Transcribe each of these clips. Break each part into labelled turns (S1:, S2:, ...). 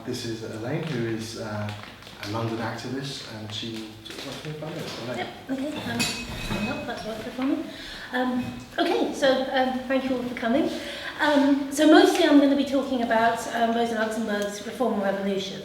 S1: This is Elaine, who is a London activist, and she wants 25 minutes. Elaine.
S2: Yep, okay, that's right for me. Okay, so thank you all for coming. So mostly I'm going to be talking about Rosa Luxemburg's Reform and Revolution,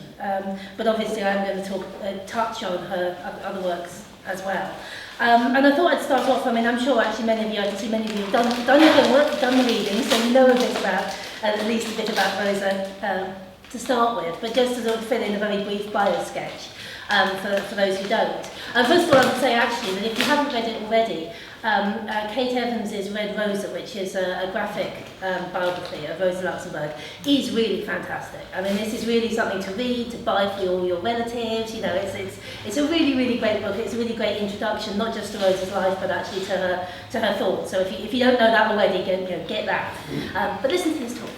S2: but obviously I'm going to touch on her other works as well. And I thought I'd start off, I mean, I'm sure actually many of you, I can see many of you have done your homework, done the reading, so you know a bit about, at least a bit about Rosa to start with, but just to sort of fill in a very brief bio sketch for those who don't. First of all, I would say actually that if you haven't read it already, Kate Evans' Red Rosa, which is a graphic biography of Rosa Luxemburg, is really fantastic. I mean, this is really something to read, to buy for all your relatives. You know, it's a really, really great book. It's a really great introduction, not just to Rosa's life, but actually to her thoughts. So if you don't know that already, get that. But listen to this talk first.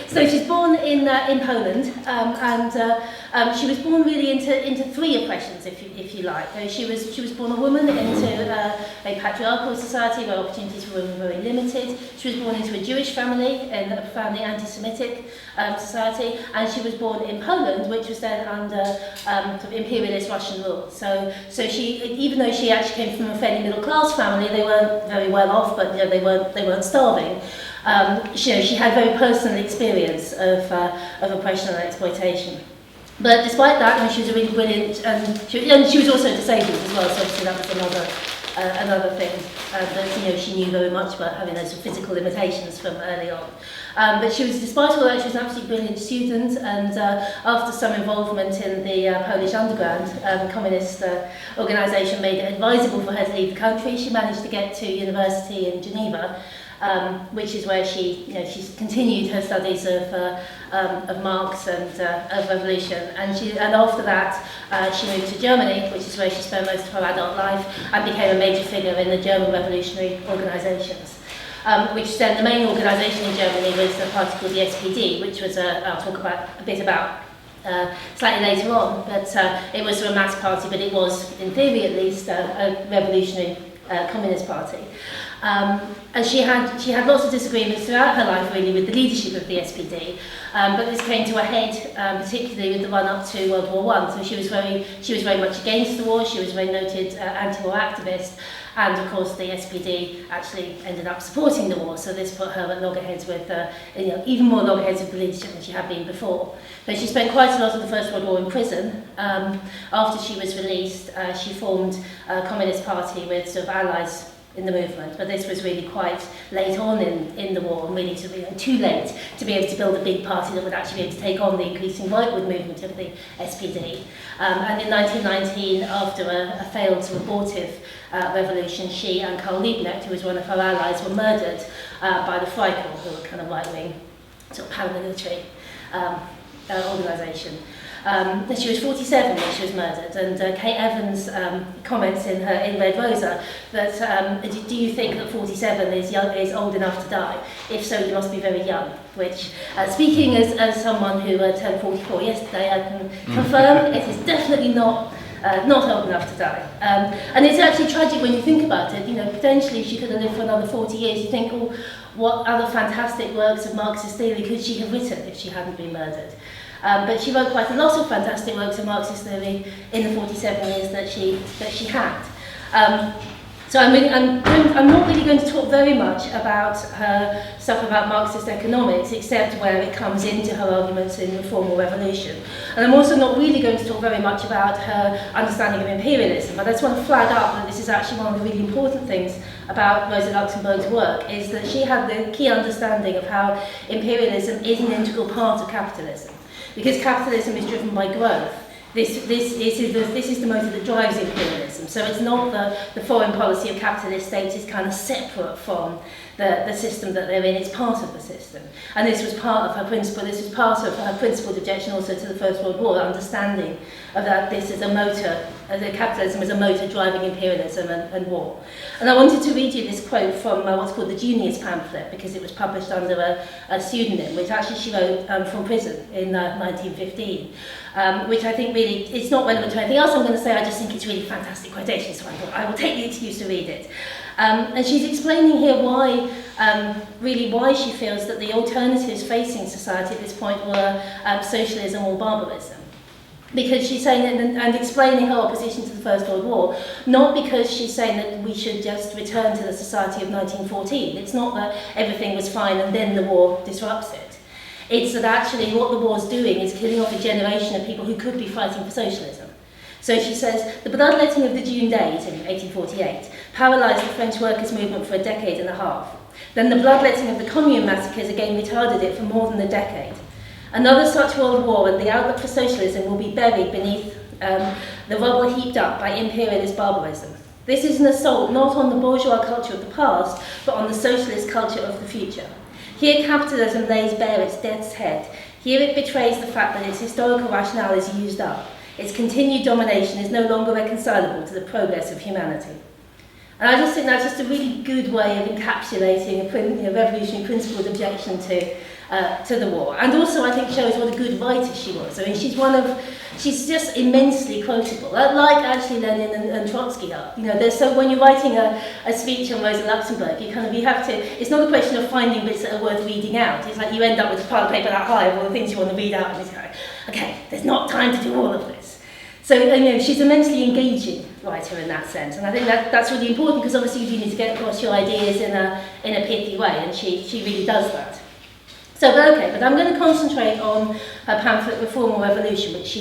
S2: So she's born in Poland, and she was born really into three oppressions, if you like. She was born a woman into a patriarchal society where opportunities for women were very limited. She was born into a Jewish family, in a profoundly anti-Semitic society, and she was born in Poland, which was then under sort of imperialist Russian rule. So she, even though she actually came from a fairly middle-class family, they weren't very well off, but they weren't starving. She had very personal experience of oppression and exploitation. But despite that, she was a really brilliant, and she was also disabled as well, so obviously that was another thing that she knew very much about, having those physical limitations from early on. But she was, despite all that, she was an absolutely brilliant student, and after some involvement in the Polish underground, communist organisation made it advisable for her to leave the country. She managed to get to university in Geneva, which is where she continued her studies of Marx and of revolution, and after that she moved to Germany, which is where she spent most of her adult life, and became a major figure in the German revolutionary organisations. Which then the main organisation in Germany was a party called the SPD, which was I'll talk a bit about slightly later on, but it was a mass party, but it was, in theory at least, a revolutionary communist party. And she had lots of disagreements throughout her life, really, with the leadership of the SPD. But this came to a head, particularly with the run-up to World War I. So she was very much against the war. She was a very noted anti-war activist, and of course the SPD actually ended up supporting the war. So this put her at loggerheads with, even more loggerheads with the leadership than she had been before. But she spent quite a lot of the First World War in prison. After she was released, she formed a communist party with sort of allies in the movement, but this was really quite late on in the war, and really too late to be able to build a big party that would actually be able to take on the increasing rightward movement of the SPD. And in 1919, after a failed to abortive revolution, she and Karl Liebknecht, who was one of her allies, were murdered by the Freikorps, who were kind of right-wing, sort of paramilitary organisation. She was 47 when she was murdered, and Kate Evans comments in Red Rosa that do you think that 47 is old enough to die? If so, you must be very young. Which, speaking as someone who turned 44 yesterday, I can confirm it is definitely not old enough to die. And it's actually tragic when you think about it. Potentially she could have lived for another 40 years. You think, oh, what other fantastic works of Marxist theory could she have written if she hadn't been murdered? But she wrote quite a lot of fantastic works of Marxist theory in the 47 years that she had. So I'm not really going to talk very much about her stuff about Marxist economics, except where it comes into her arguments in Reform or Revolution. And I'm also not really going to talk very much about her understanding of imperialism, but I just want to flag up that this is actually one of the really important things about Rosa Luxemburg's work, is that she had the key understanding of how imperialism is an integral part of capitalism. Because capitalism is driven by growth, this is the motor that drives imperialism. So it's not the foreign policy of capitalist states is kind of separate from the system that they're in. It's part of the system. And this was part of her principle. This was part of her principled objection also to the First World War, understanding of that this is a motor, that capitalism is a motor driving imperialism and war. And I wanted to read you this quote from what's called the Juniors pamphlet, because it was published under a pseudonym, which actually she wrote from prison in 1915, which I think really, it's not relevant to anything else I'm going to say, I just think it's really fantastic quotation, so I thought I will take the excuse to read it. And she's explaining here why, really why she feels that the alternatives facing society at this point were socialism or barbarism. Because she's saying, and explaining her opposition to the First World War, not because she's saying that we should just return to the society of 1914. It's not that everything was fine and then the war disrupts it. It's that actually what the war's doing is killing off a generation of people who could be fighting for socialism. So she says, the bloodletting of the June days in 1848 paralysed the French workers' movement for a decade and a half. Then the bloodletting of the Commune massacres again retarded it for more than a decade. Another such world war and the outlook for socialism will be buried beneath the rubble heaped up by imperialist barbarism. This is an assault not on the bourgeois culture of the past, but on the socialist culture of the future. Here capitalism lays bare its death's head. Here it betrays the fact that its historical rationale is used up. Its continued domination is no longer reconcilable to the progress of humanity. And I just think that's just a really good way of encapsulating a revolutionary principled objection to the war. And also I think shows what a good writer she was. I mean, she's just immensely quotable, like actually Lenin and Trotsky are. You know, so when you're writing a speech on Rosa Luxemburg, you have to, it's not a question of finding bits that are worth reading out. It's like you end up with a pile of paper that high of all the things you want to read out, and it's like, okay, there's not time to do all of this. So, you know, she's an immensely engaging writer in that sense, and I think that's really important, because obviously you need to get across your ideas in a pithy way, and she really does that. So, but I'm going to concentrate on her pamphlet Reform or Revolution, which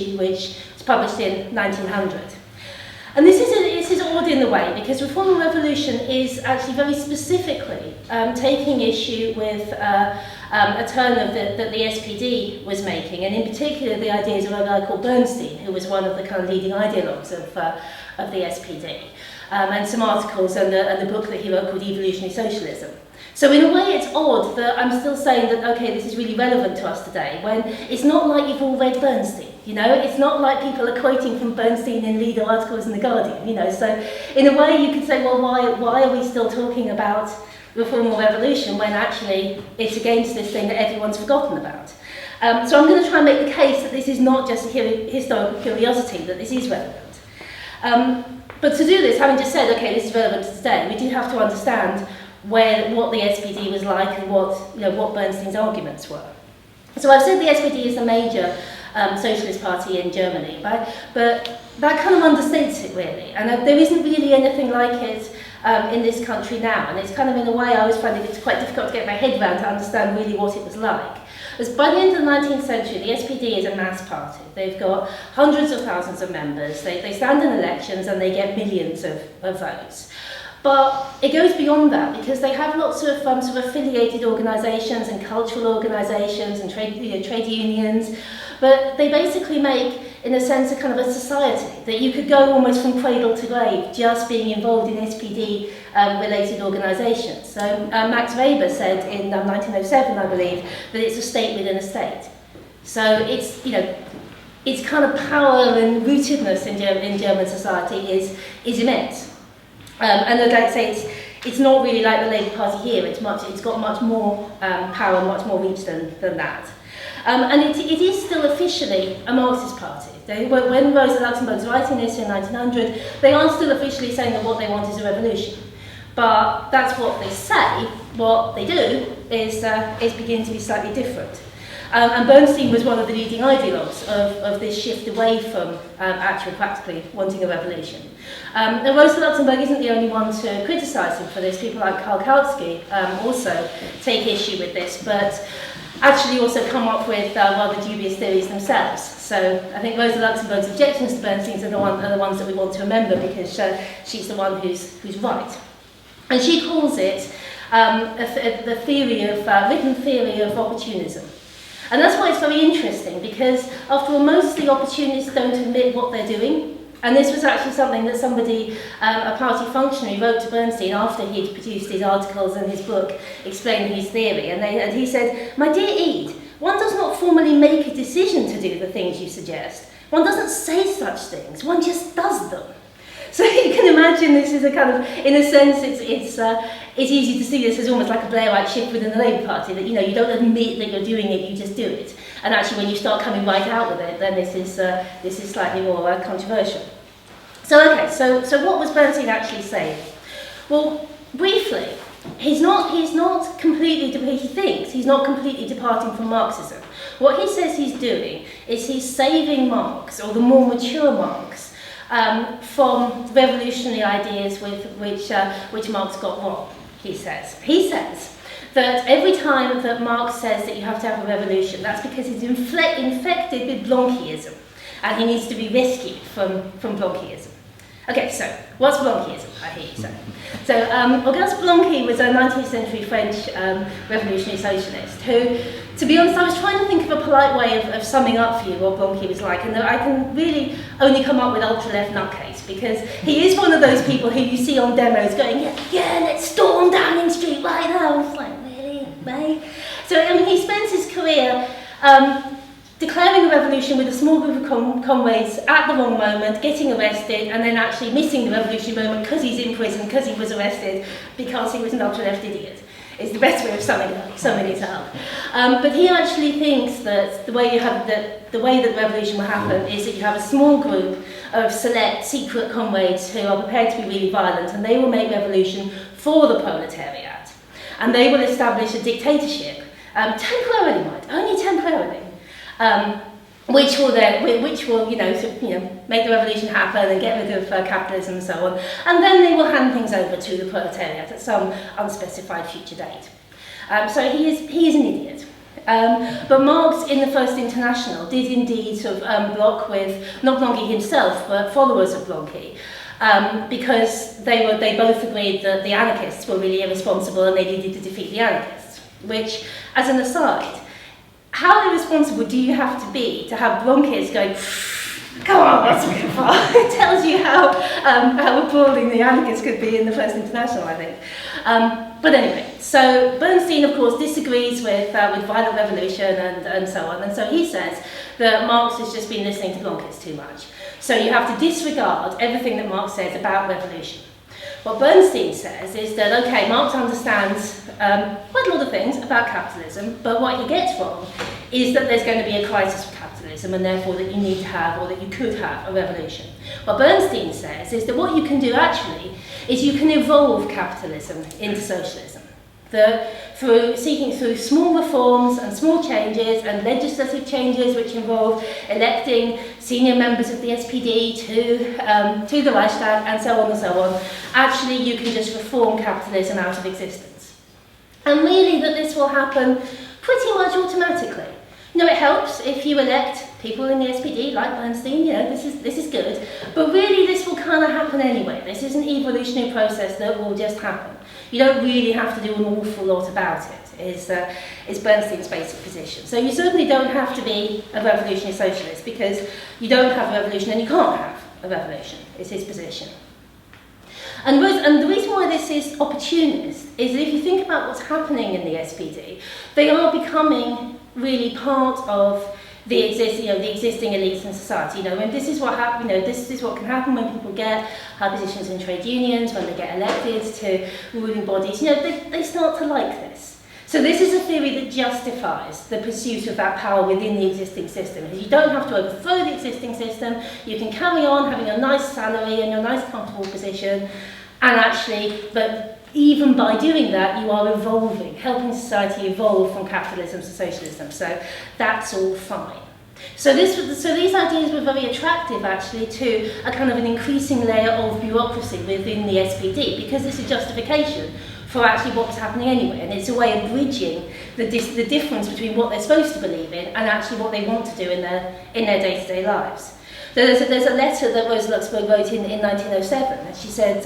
S2: was published in 1900. And this is odd in the way, because Reform or Revolution is actually very specifically taking issue with a turn that the SPD was making, and in particular the ideas of a guy called Bernstein, who was one of the kind of leading ideologues of the SPD, and some articles and the book that he wrote called Evolutionary Socialism. So in a way it's odd that I'm still saying that, okay, this is really relevant to us today, when it's not like you've all read Bernstein, you know? It's not like people are quoting from Bernstein in leader articles in The Guardian, you know? So in a way you could say, well, why are we still talking about Reform or Revolution when actually it's against this thing that everyone's forgotten about? So I'm going to try and make the case that this is not just a historical curiosity, that this is relevant. But to do this, having just said, okay, this is relevant to today, we do have to understand what the SPD was like and what Bernstein's arguments were. So I've said the SPD is the major socialist party in Germany, but that kind of understates it really, and there isn't really anything like it in this country now, and it's kind of, in a way, I always find it's quite difficult to get my head around to understand really what it was like. Because by the end of the 19th century, the SPD is a mass party. They've got hundreds of thousands of members, they stand in elections and they get millions of votes. But it goes beyond that, because they have lots of sort of affiliated organisations and cultural organisations and trade unions, but they basically make, in a sense, a kind of a society that you could go almost from cradle to grave just being involved in SPD related organisations. So Max Weber said in 1907, I believe, that it's a state within a state. So it's, its kind of power and rootedness in German society is immense. And I'd like to say it's not really like the Labour Party here. It's got much more power, much more reach than that. And it is still officially a Marxist party. When Rosa Luxemburg is writing this in 1900, they are still officially saying that what they want is a revolution. But that's what they say. What they do is begin to be slightly different. And Bernstein was one of the leading ideologues of this shift away from actually practically wanting a revolution. And Rosa Luxemburg isn't the only one to criticise him for this. People like Karl Kautsky also take issue with this, but actually also come up with rather dubious theories themselves. So I think Rosa Luxemburg's objections to Bernstein's are the ones that we want to remember, because she's the one who's right. And she calls it the written theory of opportunism. And that's why it's very interesting, because after all, most of the opportunists don't admit what they're doing. And this was actually something that somebody, a party functionary, wrote to Bernstein after he'd produced his articles and his book explaining his theory. And he said, "My dear Ede, one does not formally make a decision to do the things you suggest. One doesn't say such things, one just does them." So you can imagine this is a kind of, in a sense, it's easy to see this as almost like a Blairite shift within the Labour Party, that you don't admit that you're doing it, you just do it. And actually, when you start coming right out with it, then this is slightly more controversial. So what was Bernstein actually saying? Well, briefly, he's not completely, he thinks he's not completely departing from Marxism. What he says he's doing is he's saving Marx, or the more mature Marx, from revolutionary ideas which Marx got wrong, he says. He says that every time that Marx says that you have to have a revolution, that's because he's infected with Blanquism, and he needs to be rescued from Blanquism. Okay, so what's Blanquism, I hear you say? So Auguste Blanqui was a 19th century French revolutionary socialist who, to be honest, I was trying to think of a polite way of summing up for you what Blanqui was like, and I can really only come up with ultra-left nutcase, because he is one of those people who you see on demos going, yeah, let's storm Downing Street right now. It's like, really, mate? So I mean, he spends his career declaring a revolution with a small group of comrades at the wrong moment, getting arrested, and then actually missing the revolutionary moment because he's in prison, because he was arrested, because he was an ultra-left idiot. Is the best way of summing it up. But he actually thinks that the way that revolution will happen is that you have a small group of select secret comrades who are prepared to be really violent, and they will make revolution for the proletariat. And they will establish a dictatorship, temporarily, mind, only temporarily, which will make the revolution happen and get rid of capitalism and so on, and then they will hand things over to the proletariat at some unspecified future date. So he is an idiot. But Marx, in the First International, did indeed sort of block with not Blanqui himself, but followers of Blanqui, because they both agreed that the anarchists were really irresponsible and they needed to defeat the anarchists. Which, as an aside, how irresponsible do you have to be to have Blanquists going, come on, what's so far? It tells you how appalling the anarchists could be in the First International, I think. But anyway, so Bernstein, of course, disagrees with violent revolution and so on. And so he says that Marx has just been listening to Blanquists too much. So you have to disregard everything that Marx says about revolution. What Bernstein says is that, okay, Marx understands quite a lot of things about capitalism, but what he gets wrong is that there's going to be a crisis for capitalism, and therefore that you need to have, or that you could have, a revolution. What Bernstein says is that what you can do actually is you can evolve capitalism into socialism. Through small reforms and small changes and legislative changes which involve electing senior members of the SPD to the Reichstag and so on, actually you can just reform capitalism out of existence. And really that this will happen pretty much automatically. You know, it helps if you elect people in the SPD like Bernstein, you know, this is good, but really this will kind of happen anyway. This is an evolutionary process that will just happen. You don't really have to do an awful lot about it, is Bernstein's basic position. So you certainly don't have to be a revolutionary socialist, because you don't have a revolution and you can't have a revolution, is his position. And the reason why this is opportunist is that if you think about what's happening in the SPD, they are becoming really part of the existing elites in society. You know, and this is what happen. You know, this is what can happen when people get high positions in trade unions, when they get elected to ruling bodies. You know, they start to like this. So this is a theory that justifies the pursuit of that power within the existing system. Because you don't have to overthrow the existing system. You can carry on having a nice salary and your nice comfortable position, and actually, but even by doing that, you are evolving, helping society evolve from capitalism to socialism. So that's all fine. So these ideas were very attractive, actually, to a kind of an increasing layer of bureaucracy within the SPD, because it's a justification for actually what's happening anyway, and it's a way of bridging the difference between what they're supposed to believe in and actually what they want to do in their day-to-day lives. There's a letter that Rosa Luxemburg wrote in 1907, and she said,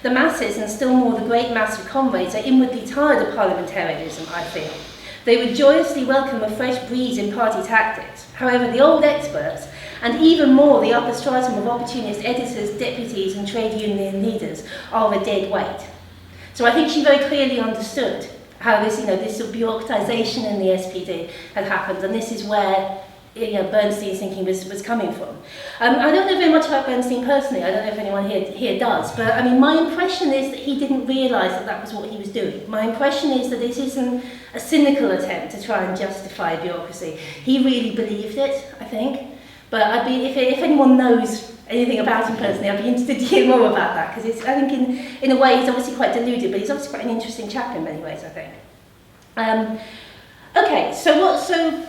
S2: the masses, and still more the great mass of comrades, are inwardly tired of parliamentarianism, I feel. They would joyously welcome a fresh breeze in party tactics. However, the old experts, and even more the upper stratum of opportunist editors, deputies and trade union leaders, are a dead weight. So I think she very clearly understood how this sort of bureaucratization in the SPD had happened, and this is where Bernstein's thinking was coming from. I don't know very much about Bernstein personally. I don't know if anyone here does, but I mean, my impression is that he didn't realise that was what he was doing. My impression is that this isn't a cynical attempt to try and justify bureaucracy. He really believed it, I think. But if anyone knows anything about him personally, I'd be interested to hear more about that, because I think in a way he's obviously quite deluded, but he's obviously quite an interesting chap in many ways, I think. Okay, so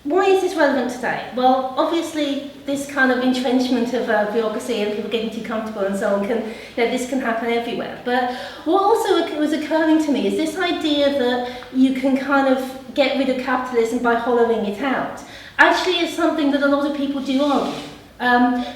S2: why is this relevant today? Well, obviously this kind of entrenchment of bureaucracy and people getting too comfortable and so on this can happen everywhere. But what also was occurring to me is this idea that you can kind of get rid of capitalism by hollowing it out. Actually is something that a lot of people do argue,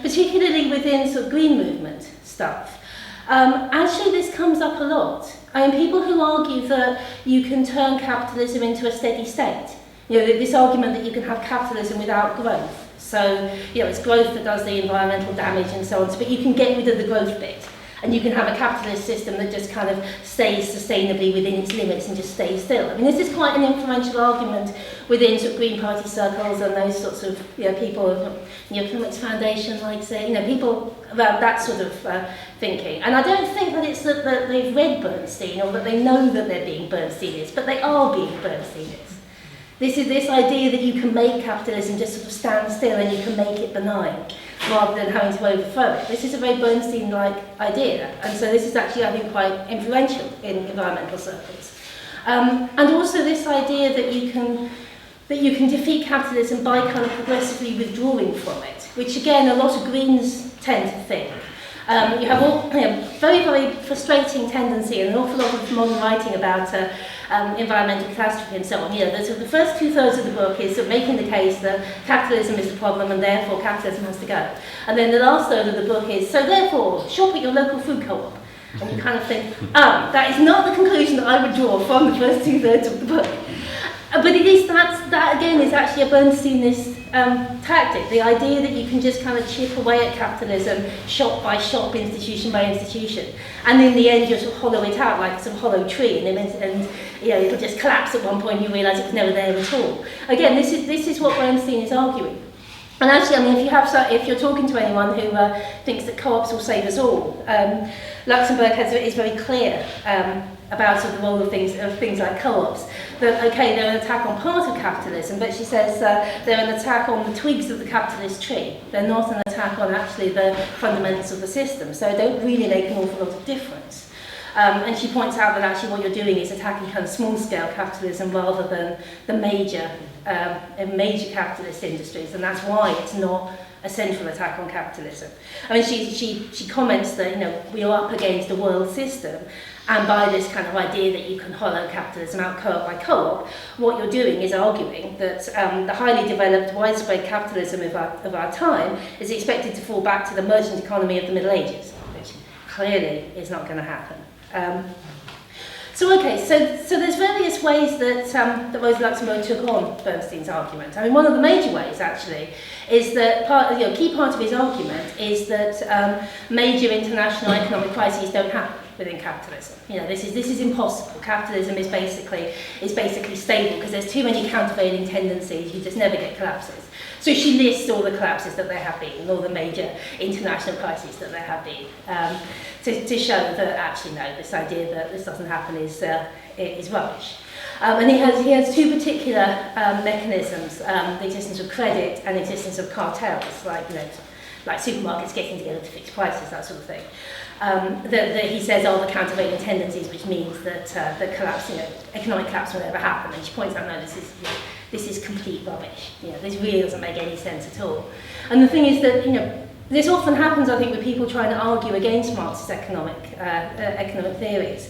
S2: particularly within sort of green movement stuff. Actually this comes up a lot. I mean, people who argue that you can turn capitalism into a steady state. This argument that you can have capitalism without growth. So, it's growth that does the environmental damage and so on, but you can get rid of the growth bit. And you can have a capitalist system that just kind of stays sustainably within its limits and just stays still. I mean, this is quite an influential argument within sort of Green Party circles and those sorts of people of the Economics Foundation, like say, people about that sort of thinking. And I don't think that it's that they've read Bernstein or that they know that they're being Bernsteinists, but they are being Bernsteinists. This is this idea that you can make capitalism just sort of stand still and you can make it benign, rather than having to overthrow it. This is a very Bernstein-like idea, and so this is actually, I think, quite influential in environmental circles. And also this idea that you can defeat capitalism by kind of progressively withdrawing from it, which again a lot of Greens tend to think. You have all very, very frustrating tendency and an awful lot of modern writing about environmental catastrophe and so on. The first 2/3 of the book is making the case that capitalism is the problem and therefore capitalism has to go. And then the last third of the book is, so therefore, shop at your local food co-op. And you kind of think, that is not the conclusion that I would draw from the first 2/3 of the book. But it is that again is actually a Bernsteinist tactic, the idea that you can just kind of chip away at capitalism shop by shop, institution by institution, and in the end you sort of hollow it out like some hollow tree, and it'll just collapse at one point and you realise it was never there at all. Again, this is what Bernstein is arguing. And actually, I mean, if you're talking to anyone who thinks that co-ops will save us all, Luxemburg is very clear about sort of the role of things like co-ops. That okay, they're an attack on part of capitalism, but she says they're an attack on the twigs of the capitalist tree. They're not an attack on actually the fundamentals of the system. So they don't really make an awful lot of difference. And she points out that actually what you're doing is attacking kind of small-scale capitalism rather than the major capitalist industries, and that's why it's not a central attack on capitalism. I mean, she comments that we are up against a world system, and by this kind of idea that you can hollow capitalism out co-op by co-op, what you're doing is arguing that the highly developed, widespread capitalism of our time is expected to fall back to the merchant economy of the Middle Ages, which clearly is not going to happen. So there's various ways that Rosa Luxemburg took on Bernstein's argument. I mean, one of the major ways, actually, is that key part of his argument is that major international economic crises don't happen within capitalism. This is impossible. Capitalism is basically stable because there's too many countervailing tendencies. You just never get collapses. So she lists all the collapses that there have been and all the major international crises that there have been to show that actually no, this idea that this doesn't happen is rubbish. And he has two particular mechanisms: the existence of credit and the existence of cartels, like supermarkets getting together to fix prices, that sort of thing. That he says are the countervailing tendencies, which means that the collapse, economic collapse will never happen. And she points out, no, this is complete rubbish. This really doesn't make any sense at all. And the thing is that this often happens, I think, with people trying to argue against Marxist economic theories.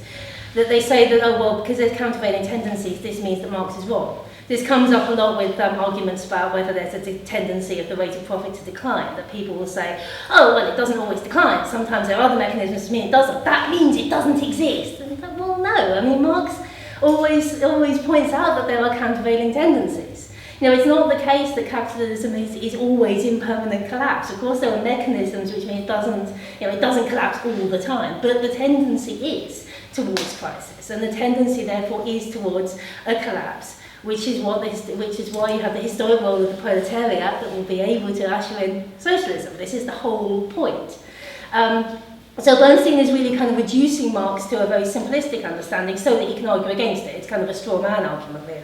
S2: That they say that because there's countervailing tendencies, this means that Marx is wrong. This comes up a lot with arguments about whether there's a tendency of the rate of profit to decline, that people will say, it doesn't always decline, sometimes there are other mechanisms to mean it doesn't, that means it doesn't exist. And like, well, no, I mean, Marx always points out that there are countervailing tendencies. It's not the case that capitalism is always in permanent collapse. Of course, there are mechanisms which mean it doesn't collapse all the time, but the tendency is towards crisis, and the tendency, therefore, is towards a collapse. Which is why you have the historic role of the proletariat that will be able to usher in socialism. This is the whole point. So Bernstein is really kind of reducing Marx to a very simplistic understanding so that he can argue against it. It's kind of a straw man argument, really.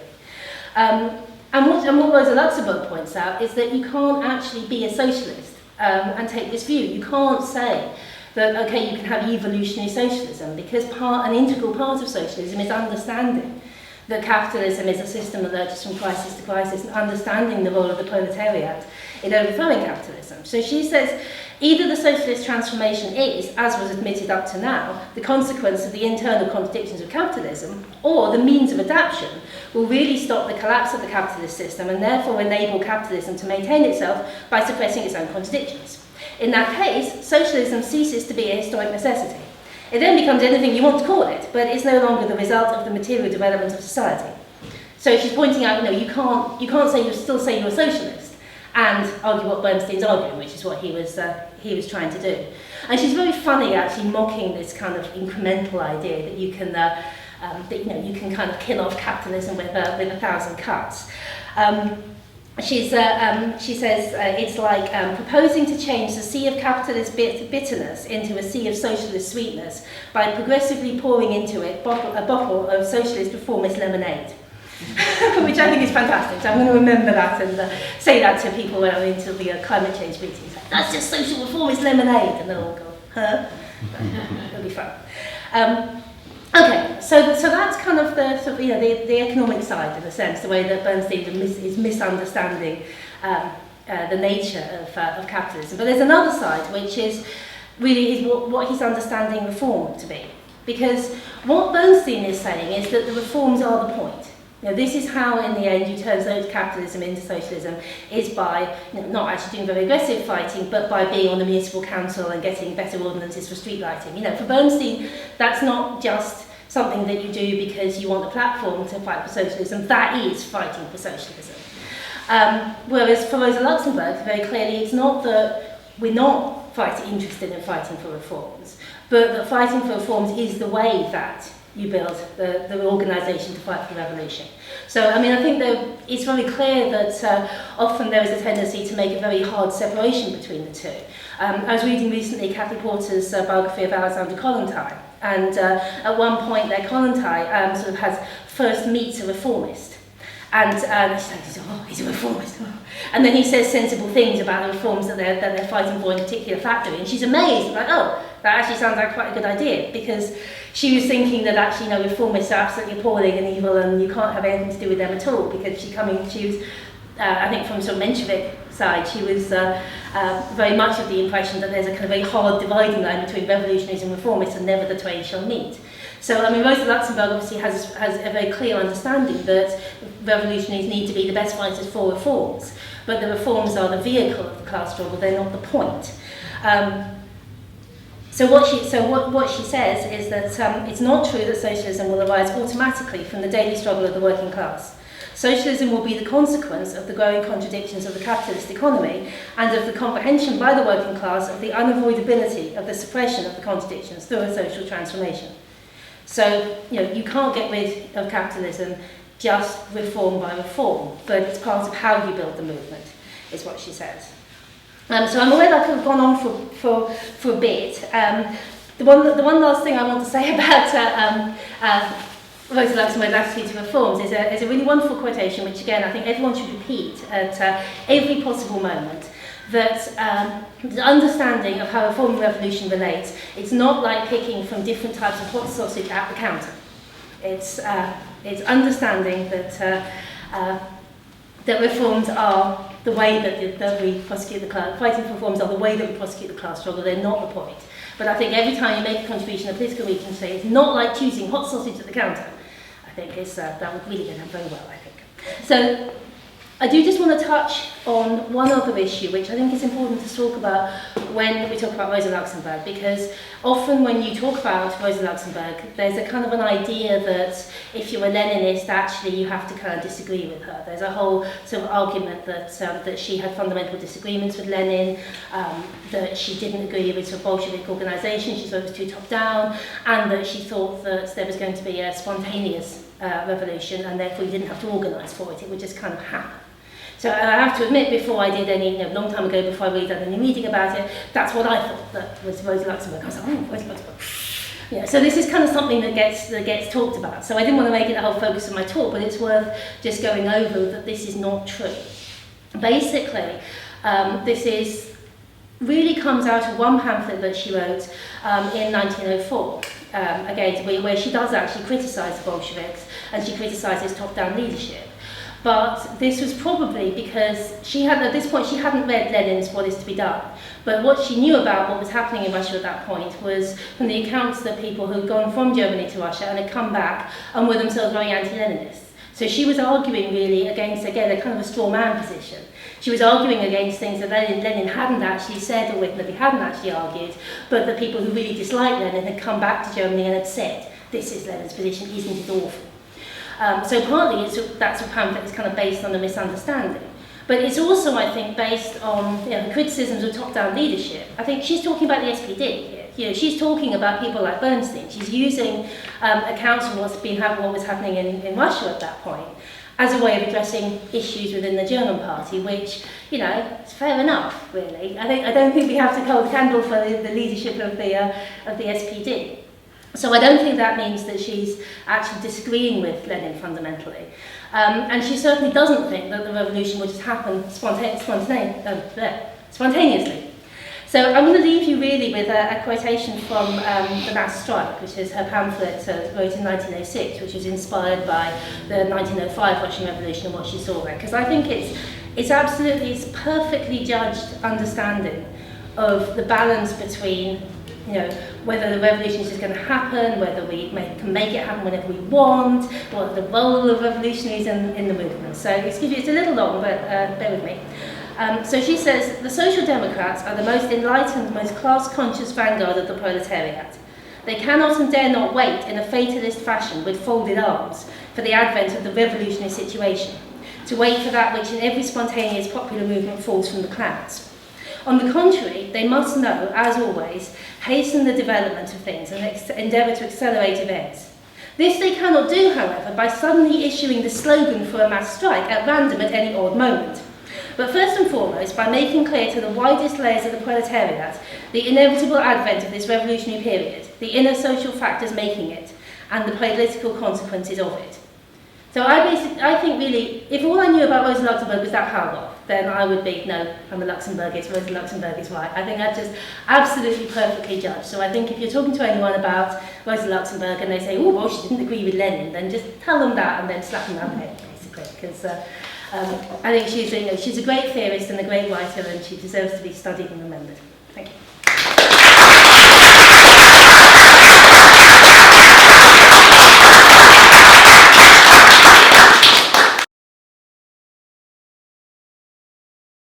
S2: And what Rosa Luxemburg points out is that you can't actually be a socialist and take this view. You can't say that, okay, you can have evolutionary socialism, because an integral part of socialism is understanding that capitalism is a system that lurches from crisis to crisis, and understanding the role of the proletariat in overthrowing capitalism. So she says, either the socialist transformation is, as was admitted up to now, the consequence of the internal contradictions of capitalism, or the means of adaptation will really stop the collapse of the capitalist system and therefore enable capitalism to maintain itself by suppressing its own contradictions. In that case, socialism ceases to be a historic necessity. It then becomes anything you want to call it, but it's no longer the result of the material development of society. So she's pointing out, you can't say you're a socialist and argue what Bernstein's arguing, which is what he was trying to do. And she's very funny, actually mocking this kind of incremental idea that you can you can kind of kill off capitalism with 1,000 cuts. She says it's like proposing to change the sea of capitalist bitterness into a sea of socialist sweetness by progressively pouring into it a bottle of socialist reformist lemonade. Which I think is fantastic. So I'm going to remember that and say that to people when I'm into the climate change meetings. That's just social reformist lemonade, and they'll all go, huh? It'll be fun. Okay, so that's kind of the sort of, the economic side, in a sense, the way that Bernstein is misunderstanding the nature of capitalism. But there's another side, which is really what he's understanding reform to be. Because what Bernstein is saying is that the reforms are the point. This is how, in the end, you turn capitalism into socialism, is by not actually doing very aggressive fighting, but by being on the municipal council and getting better ordinances for street lighting. For Bernstein, that's not just something that you do because you want a platform to fight for socialism. That is fighting for socialism. Whereas for Rosa Luxemburg, very clearly, it's not that we're not interested in fighting for reforms, but that fighting for reforms is the way that you build the organisation to fight for the revolution. So, I think that it's very clear that often there is a tendency to make a very hard separation between the two. I was reading recently Kathy Porter's biography of Alexander Kollontai, and at one point there Kollontai sort of first meets a reformist. And she's like, oh, he's a reformist. And then he says sensible things about the reforms that they're fighting for in a particular factory. And she's amazed, like, oh, that actually sounds like quite a good idea. Because she was thinking that actually, reformists are absolutely appalling and evil and you can't have anything to do with them at all. Because she was, I think from sort of Menshevik side, she was very much of the impression that there's a kind of very hard dividing line between revolutionaries and reformists and never the twain shall meet. So, Rosa Luxemburg obviously has a very clear understanding that revolutionaries need to be the best fighters for reforms, but the reforms are the vehicle of the class struggle, they're not the point. So what she says is that it's not true that socialism will arise automatically from the daily struggle of the working class. Socialism will be the consequence of the growing contradictions of the capitalist economy and of the comprehension by the working class of the unavoidability of the suppression of the contradictions through a social transformation. So, you can't get rid of capitalism just reform by reform, but it's part of how you build the movement, is what she says. So I'm aware that I could have gone on for a bit. The one last thing I want to say about Rosa Luxemburg's attitude to reforms is a really wonderful quotation, which again I think everyone should repeat at every possible moment. That the understanding of how reform and revolution relates, it's not like picking from different types of hot sausage at the counter. It's understanding that reforms are the way that we prosecute the class, fighting for reforms are the way that we prosecute the class struggle, they're not the point. But I think every time you make a contribution to political agency, it's not like choosing hot sausage at the counter. I think that would really get done very well, I think. So, I do just want to touch on one other issue, which I think is important to talk about when we talk about Rosa Luxemburg, because often when you talk about Rosa Luxemburg, there's a kind of an idea that if you're a Leninist, actually you have to kind of disagree with her. There's a whole sort of argument that she had fundamental disagreements with Lenin, that she didn't agree with sort of Bolshevik organisation, she thought it was too top-down, and that she thought that there was going to be a spontaneous revolution, and therefore you didn't have to organise for it, it would just kind of happen. So I have to admit, before I did any, long time ago, before I really did any reading about it, that's what I thought that was Rosa Luxemburg. I was like, oh, Rosa Luxemburg. So this is kind of something that gets talked about. So I didn't want to make it the whole focus of my talk, but it's worth just going over that this is not true. Basically, this is really comes out of one pamphlet that she wrote in 1904, again, where she does actually criticise the Bolsheviks and she criticises top-down leadership. But this was probably because she had, at this point, she hadn't read Lenin's What is to be Done. But what she knew about what was happening in Russia at that point was from the accounts that people who had gone from Germany to Russia and had come back and were themselves very anti-Leninist. So she was arguing really against, again, a kind of a straw man position. She was arguing against things that Lenin hadn't actually said or written, that he hadn't actually argued, but that people who really disliked Lenin had come back to Germany and had said, this is Lenin's position, isn't it awful? So partly that's a pamphlet that's kind of based on a misunderstanding. But it's also, I think, based on the criticisms of top-down leadership. I think she's talking about the SPD here. She's talking about people like Bernstein. She's using accounts of what was happening in Russia at that point as a way of addressing issues within the German party, which, it's fair enough, really. I don't think we have to hold candle for the leadership of the SPD. So I don't think that means that she's actually disagreeing with Lenin fundamentally. And she certainly doesn't think that the revolution would just happen spontaneously. So I'm going to leave you really with a quotation from The Mass Strike, which is her pamphlet wrote in 1906, which was inspired by the 1905 Russian Revolution and what she saw there. Because I think it's perfectly judged understanding of the balance between whether the revolution is just going to happen, whether we can make it happen whenever we want, what the role of revolutionaries in the movement. So, excuse me, it's a little long, but bear with me. So she says, the Social Democrats are the most enlightened, most class-conscious vanguard of the proletariat. They cannot and dare not wait in a fatalist fashion with folded arms for the advent of the revolutionary situation, to wait for that which in every spontaneous popular movement falls from the clouds. On the contrary, they must know, as always, hasten the development of things and endeavour to accelerate events. This they cannot do, however, by suddenly issuing the slogan for a mass strike at random at any odd moment. But first and foremost, by making clear to the widest layers of the proletariat the inevitable advent of this revolutionary period, the inner social factors making it, and the political consequences of it. So I think really, if all I knew about Rosa Luxemburg was that paragraph, then I would be, no, I'm a Luxemburgist, Rosa Luxemburg is right. I think that's just absolutely perfectly judged. So I think if you're talking to anyone about Rosa Luxemburg and they say, oh, well, she didn't agree with Lenin, then just tell them that and then slap them around the head, basically. Because I think she's a great theorist and a great writer and she deserves to be studied and remembered. Thank you.